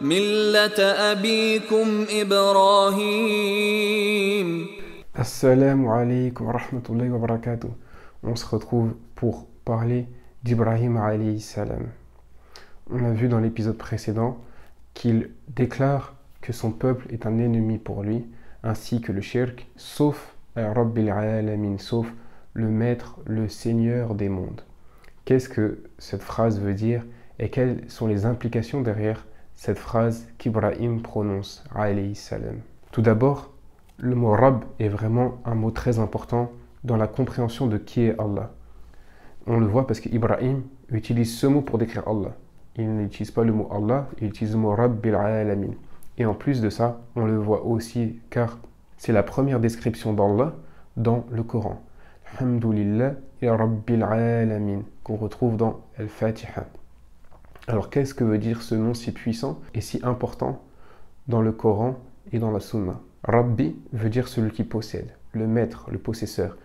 ملة أبيكم إبراهيم. Assalamu alaikum wa rahmatullahi wa barakatuh. On se retrouve pour parler d'Ibrahim alayhi salam. On a vu dans l'épisode précédent qu'il déclare que son peuple est un ennemi pour lui, ainsi que le shirk, sauf Rabbil alamin, sauf le maître, le seigneur des mondes. Qu'est-ce que cette phrase veut dire et quelles sont les implications derrière cette phrase qu'Ibrahim prononce alayhi salam? Tout d'abord, le mot Rabb est vraiment un mot très important dans la compréhension de qui est Allah. On le voit parce qu'Ibrahim utilise ce mot pour décrire Allah. Il n'utilise pas le mot Allah, il utilise le mot Rabbil alamin. Et en plus de ça, on le voit aussi car c'est la première description d'Allah dans le Coran. Alhamdulillah ya Rabbil alamin, qu'on retrouve dans Al-Fatiha. Alors qu'est-ce que veut dire ce nom si puissant et si important dans le Coran et dans la Sunna? Rabbi veut dire celui qui possède, le maître, le possesseur,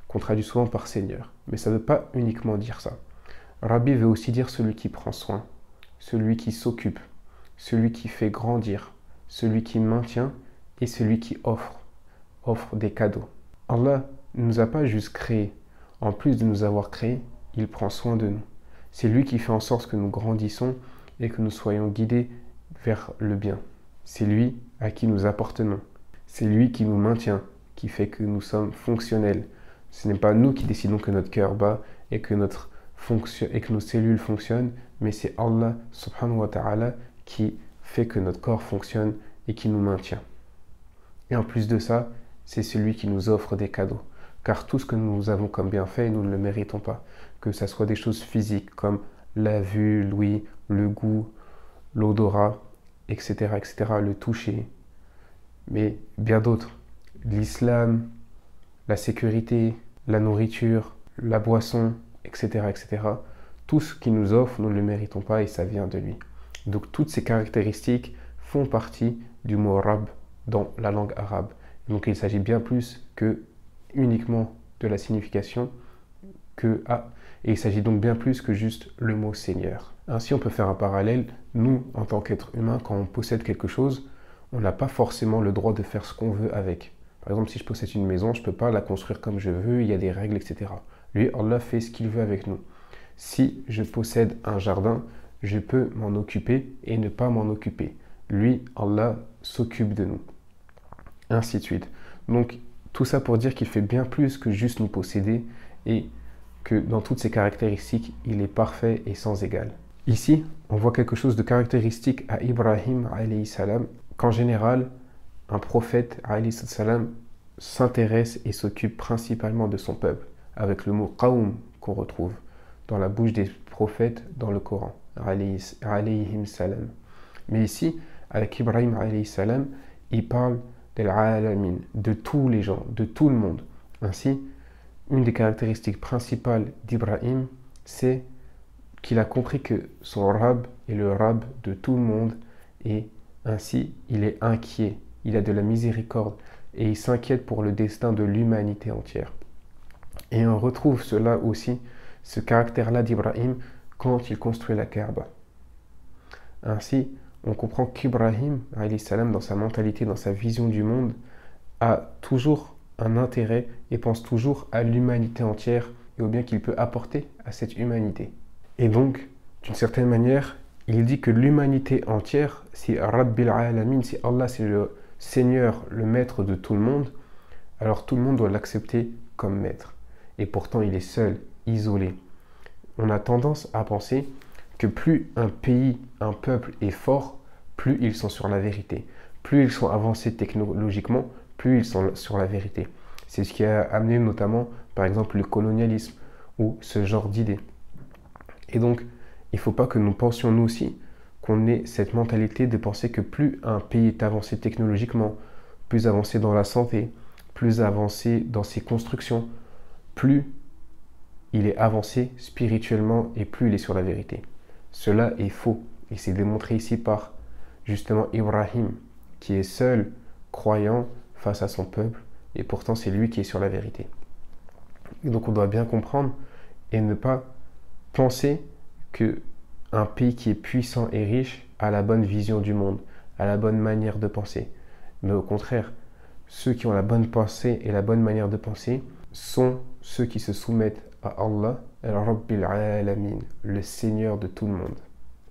qu'on traduit souvent par Seigneur. Mais ça ne veut pas uniquement dire ça. Rabbi veut aussi dire celui qui prend soin, celui qui s'occupe, celui qui fait grandir, celui qui maintient et celui qui offre des cadeaux. Allah ne nous a pas juste créés. En plus de nous avoir créés, il prend soin de nous. C'est lui qui fait en sorte que nous grandissons et que nous soyons guidés vers le bien. C'est lui à qui nous appartenons. C'est lui qui nous maintient, qui fait que nous sommes fonctionnels. Ce n'est pas nous qui décidons que notre cœur bat et que nos cellules fonctionnent, mais c'est Allah subhanahu wa ta'ala qui fait que notre corps fonctionne et qui nous maintient. Et en plus de ça, c'est celui qui nous offre des cadeaux. Car tout ce que nous avons comme bienfait, nous ne le méritons pas. Que ce soit des choses physiques comme la vue, l'ouïe, le goût, l'odorat, etc., le toucher, mais bien d'autres. L'islam, la sécurité, la nourriture, la boisson, etc., Tout ce qu'il nous offre, nous ne le méritons pas et ça vient de lui. Donc toutes ces caractéristiques font partie du mot Rabb dans la langue arabe. Donc il s'agit bien plus que uniquement de la signification et il s'agit donc bien plus que juste le mot Seigneur. Ainsi, on peut faire un parallèle. Nous, en tant qu'êtres humains, quand on possède quelque chose, on n'a pas forcément le droit de faire ce qu'on veut avec. Par exemple, si je possède une maison, je ne peux pas la construire comme je veux, il y a des règles, etc. Lui, Allah fait ce qu'il veut avec nous. Si je possède un jardin, je peux m'en occuper et ne pas m'en occuper. Lui, Allah, s'occupe de nous. Ainsi de suite. Donc, tout ça pour dire qu'il fait bien plus que juste nous posséder et que dans toutes ses caractéristiques, il est parfait et sans égal. Ici, on voit quelque chose de caractéristique à Ibrahim alayhi salam, qu'en général, un prophète alayhi salam s'intéresse et s'occupe principalement de son peuple, avec le mot qawm qu'on retrouve dans la bouche des prophètes dans le Coran, alayhim salam. Mais ici, avec Ibrahim alayhi salam, il parle d'al-alamin, de tous les gens, de tout le monde. Ainsi, une des caractéristiques principales d'Ibrahim, c'est qu'il a compris que son Rabb est le Rabb de tout le monde et ainsi il est inquiet, il a de la miséricorde et il s'inquiète pour le destin de l'humanité entière. Et on retrouve cela aussi, ce caractère-là d'Ibrahim quand il construit la Kaaba. Ainsi, on comprend qu'Ibrahim, alayhi salam, dans sa mentalité, dans sa vision du monde, a toujours un intérêt et pense toujours à l'humanité entière et au bien qu'il peut apporter à cette humanité. Et donc, d'une certaine manière, il dit que l'humanité entière, si Rabbil alamin, si Allah c'est le Seigneur, le maître de tout le monde, alors tout le monde doit l'accepter comme maître. Et pourtant, il est seul, isolé. On a tendance à penser que plus un pays, un peuple est fort, plus ils sont sur la vérité. Plus ils sont avancés technologiquement, plus ils sont sur la vérité. C'est ce qui a amené notamment, par exemple, le colonialisme ou ce genre d'idées. Et donc, il ne faut pas que nous pensions nous aussi qu'on ait cette mentalité de penser que plus un pays est avancé technologiquement, plus avancé dans la santé, plus avancé dans ses constructions, plus il est avancé spirituellement et plus il est sur la vérité. Cela est faux et c'est démontré ici par justement Ibrahim qui est seul croyant face à son peuple et pourtant c'est lui qui est sur la vérité. Et donc on doit bien comprendre et ne pas penser qu'un pays qui est puissant et riche à la bonne vision du monde, à la bonne manière de penser. Mais au contraire, ceux qui ont la bonne pensée et la bonne manière de penser sont ceux qui se soumettent à Allah, Rabbil Alamin, le Seigneur de tout le monde.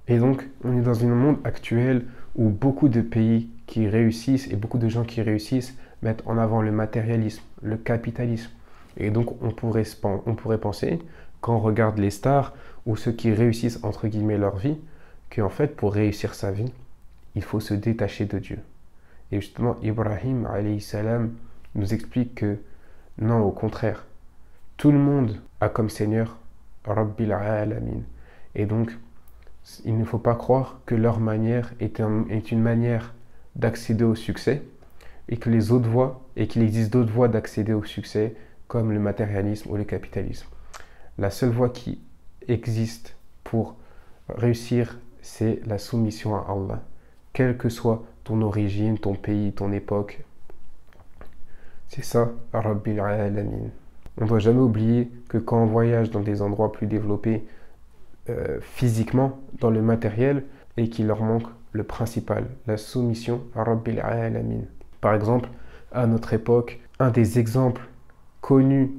Et donc, on est dans un monde actuel où beaucoup de pays qui réussissent et beaucoup de gens qui réussissent mettent en avant le matérialisme, le capitalisme. Et donc, on pourrait penser, quand on regarde les stars ou ceux qui réussissent, entre guillemets, leur vie, qu'en fait, pour réussir sa vie, il faut se détacher de Dieu. Et justement, Ibrahim, alayhi salam, nous explique que non, au contraire, tout le monde a comme Seigneur Rabbil Alamin. Et donc, il ne faut pas croire que leur manière est une manière d'accéder au succès et que les autres voies, et qu'il existe d'autres voies d'accéder au succès comme le matérialisme ou le capitalisme. La seule voie qui existe pour réussir, c'est la soumission à Allah. Quelle que soit ton origine, ton pays, ton époque. C'est ça, Rabbil Alamin. On ne doit jamais oublier que quand on voyage dans des endroits plus développés physiquement, dans le matériel, et qu'il leur manque le principal, la soumission à Rabbil Alamin. Par exemple, à notre époque, un des exemples connus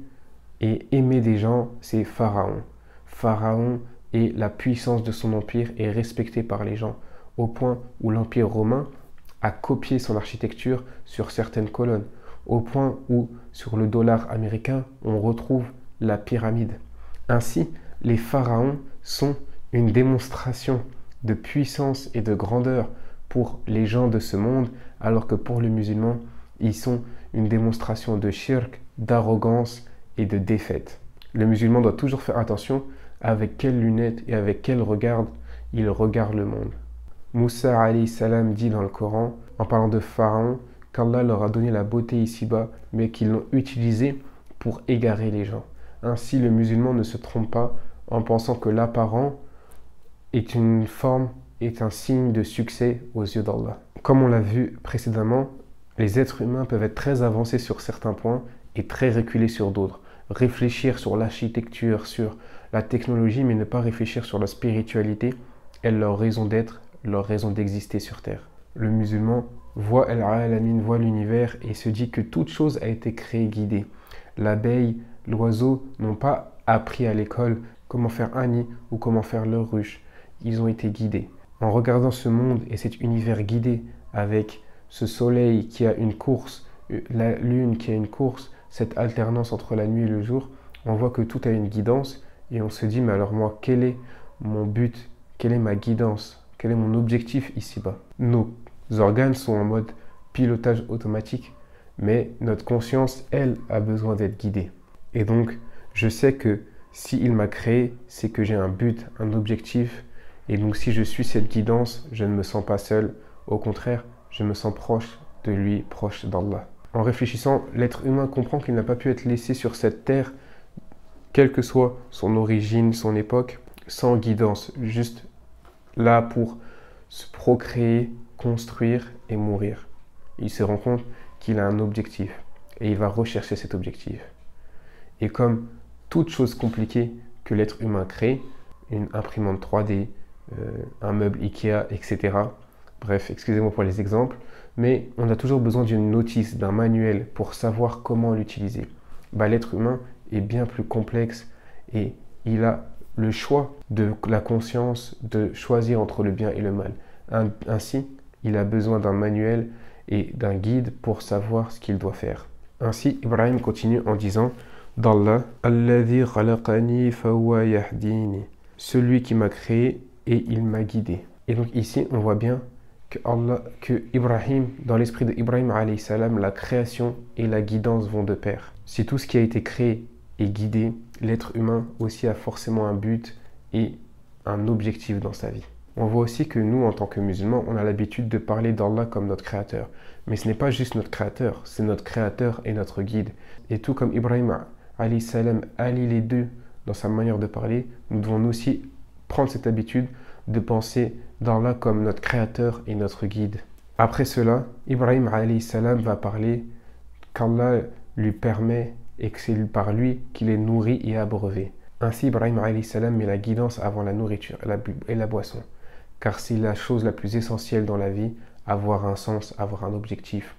et aimés des gens, c'est Pharaon. Pharaon et la puissance de son empire est respectée par les gens, au point où l'Empire romain a copié son architecture sur certaines colonnes, au point où sur le dollar américain, on retrouve la pyramide. Ainsi, les pharaons sont une démonstration de puissance et de grandeur pour les gens de ce monde, alors que pour le musulman, ils sont une démonstration de shirk, d'arrogance et de défaite. Le musulman doit toujours faire attention avec quelles lunettes et avec quel regard il regarde le monde. Moussa alayhi salam dit dans le Coran, en parlant de Pharaon, qu'Allah leur a donné la beauté ici-bas, mais qu'ils l'ont utilisée pour égarer les gens. Ainsi, le musulman ne se trompe pas en pensant que l'apparent est une forme, est un signe de succès aux yeux d'Allah. Comme on l'a vu précédemment, les êtres humains peuvent être très avancés sur certains points et très reculés sur d'autres. Réfléchir sur l'architecture, sur la technologie, mais ne pas réfléchir sur la spiritualité est leur raison d'être, leur raison d'exister sur Terre. Le musulman voit Al-Alamin, voit l'univers et se dit que toute chose a été créée guidée. L'abeille, l'oiseau n'ont pas appris à l'école comment faire un nid ou comment faire leur ruche. Ils ont été guidés. En regardant ce monde et cet univers guidé avec ce soleil qui a une course, la lune qui a une course, cette alternance entre la nuit et le jour, on voit que tout a une guidance et on se dit, mais alors moi, quel est mon but? Quelle est ma guidance? Quel est mon objectif ici-bas? Nos organes sont en mode pilotage automatique, mais notre conscience, elle, a besoin d'être guidée. Et donc, je sais que s'il m'a créé, c'est que j'ai un but, un objectif. Et donc, si je suis cette guidance, je ne me sens pas seul. Au contraire, je me sens proche de lui, proche d'Allah. En réfléchissant, l'être humain comprend qu'il n'a pas pu être laissé sur cette terre, quelle que soit son origine, son époque, sans guidance, juste là pour se procréer, construire et mourir. Il se rend compte qu'il a un objectif et il va rechercher cet objectif. Et comme toute chose compliquée que l'être humain crée, une imprimante 3D, un meuble Ikea, etc. Bref, excusez-moi pour les exemples, mais on a toujours besoin d'une notice, d'un manuel pour savoir comment l'utiliser. L'être humain est bien plus complexe et il a le choix de la conscience de choisir entre le bien et le mal. Ainsi, il a besoin d'un manuel et d'un guide pour savoir ce qu'il doit faire. Ainsi, Ibrahim continue en disant d'Allah, Alladhi khalaqani fahuwa yahdini, celui qui m'a créé et il m'a guidé. Et donc ici, on voit bien que Ibrahim, dans l'esprit d'Ibrahim alayhi salam, la création et la guidance vont de pair. Si tout ce qui a été créé est guidé, l'être humain aussi a forcément un but et un objectif dans sa vie. On voit aussi que nous, en tant que musulmans, on a l'habitude de parler d'Allah comme notre créateur. Mais ce n'est pas juste notre créateur, c'est notre créateur et notre guide. Et tout comme Ibrahim alayhi salam allie les deux dans sa manière de parler, nous devons aussi prendre cette habitude de penser d'Allah comme notre créateur et notre guide. Après cela, Ibrahim alayhi salam va parler qu'Allah lui permet et que c'est par lui qu'il est nourri et abreuvé. Ainsi, Ibrahim alayhi salam met la guidance avant la nourriture et la boisson. car c'est la chose la plus essentielle dans la vie, avoir un sens, avoir un objectif.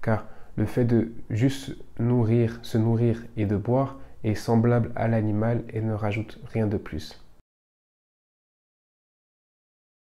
Car le fait de juste se nourrir et de boire est semblable à l'animal et ne rajoute rien de plus.